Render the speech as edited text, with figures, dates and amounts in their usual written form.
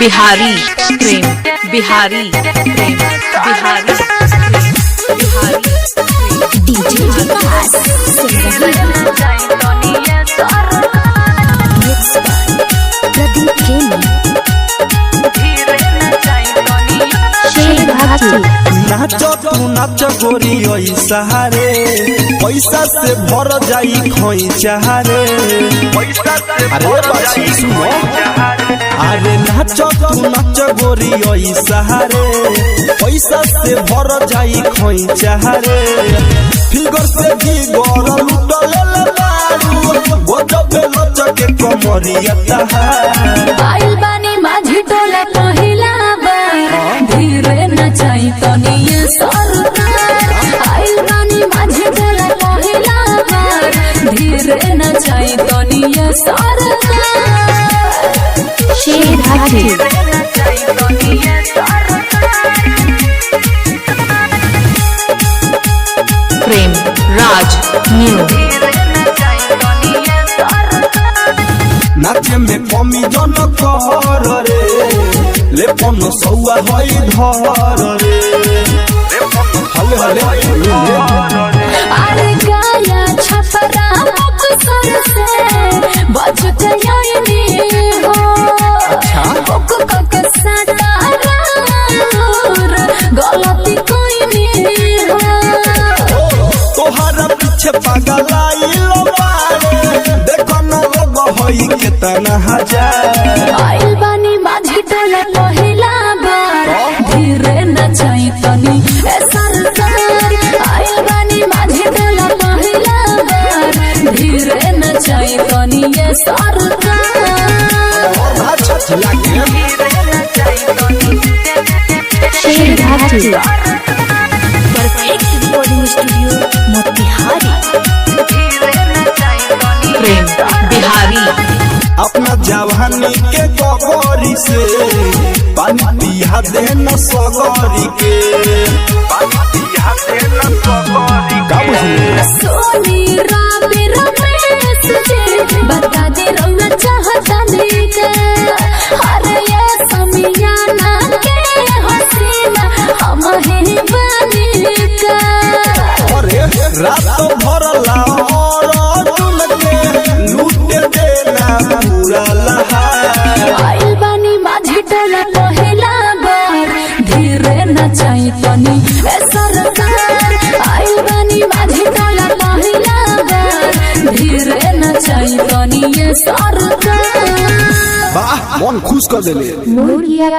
बिहारी प्रेम, बिहारी प्रेम, Bihari Bihari DJ विकास प्रदीप खेमी नाचो तू नाच गोरी सहारे पैसा से भर जाई खोइचा रे अरे बाछी सुनो अरे नाचो तू नाच गोरी सहारे पैसा से भर जाई खोइचा रे फिगर से भी गोर लुटल मारू गजब लचके कमरिया तहार आइल बानी माझी टोला पहिला बार धीरे नचाई तनी सरकार आइल बानी माझी टोला पहिला बार धीरे नचाई तनी सरकार शेर हाथी प्रेम राज न्यू नाचे में कमी जन कर रे ले पन सौआ हई धर रे हले हले अरे गाया छपरा मुक्सर से बच गई हो कुक के सतारा गलती कोई नहीं हो तोहरा पीछे पागल आइलो मारे देखो न लोग हई केतना हजार आइल बानी माझी टोला पहिला बार धीरे नचाई तनी सरकार आइल बानी माझी टोला पहिला बार धीरे नचाई तनी सरकार अच्छा लागे शेर हाथी परफेक्ट रिकॉर्डिंग स्टूडियो मोतिहारी प्रेम बिहारी अपना जवानी के गगरी से पानी पिया देना सगरी के पानी पिया देना सगरी का बुझले सोनी राबे रमेश जी बता दे रौना चाहता लेके अरे ये समियाना के हसीना हम ही बनी का अरे रात भर लाहौर चुन के लूट देना पूरा लहार आइल बानी माझी टोला पहिला बार धीरे नचाई तनी सरकार आइल बानी माझी टोला पहिला बार धीरे नचाई तनी सरकार वाह मन खुश कर देले मुर्गिया